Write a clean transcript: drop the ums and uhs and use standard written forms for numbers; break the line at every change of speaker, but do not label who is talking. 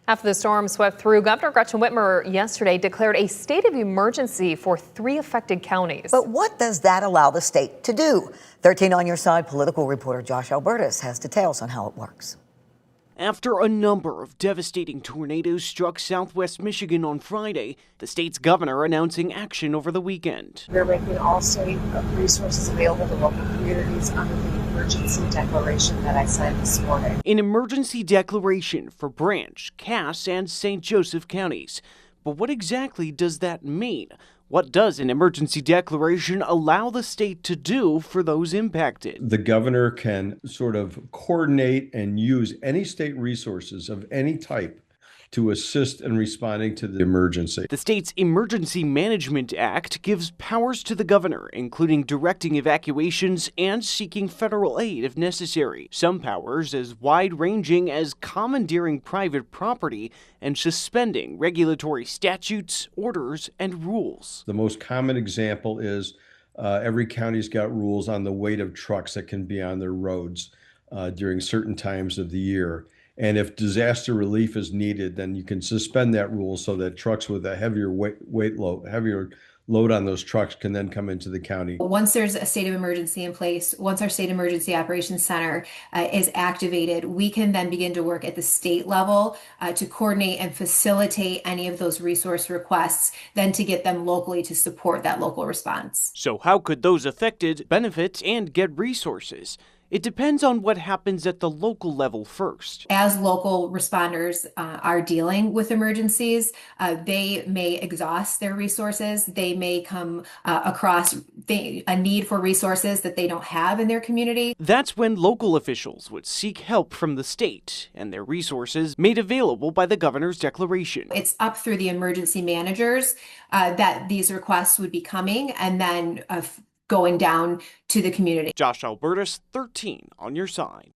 After the storm swept through, Governor Whitmer yesterday declared a state of emergency for 3 affected counties.
But what does that allow the state to do? 13 on your side, political reporter Josh Albertus has details on how it works.
After a number of devastating tornadoes struck southwest Michigan on Friday, the state's governor announcing action over the weekend.
We're making all state resources available to local communities under the emergency declaration that I signed this morning.
An emergency declaration for Branch, Cass, and St. Joseph counties. But what exactly does that mean? What does an emergency declaration allow the state to do for those impacted?
The governor can sort of coordinate and use any state resources of any type to assist in responding to the emergency.
The state's Emergency Management Act gives powers to the governor, including directing evacuations and seeking federal aid if necessary. Some powers as wide-ranging as commandeering private property and suspending regulatory statutes, orders, and rules.
The most common example is every county's got rules on the weight of trucks that can be on their roads during certain times of the year. And if disaster relief is needed, then you can suspend that rule so that trucks with a heavier heavier load on those trucks can then come into the county.
Once there's a state of emergency in place, once our state emergency operations center is activated, we can then begin to work at the state level to coordinate and facilitate any of those resource requests, then to get them locally to support that local response.
So how could those affected benefit and get resources? It depends on what happens at the local level first.
As local responders are dealing with emergencies, they may exhaust their resources. They may come across a need for resources that they don't have in their community.
That's when local officials would seek help from the state and their resources made available by the governor's declaration.
It's up through the emergency managers that these requests would be coming and then going down to the community.
Josh Albertus, 13 on your side.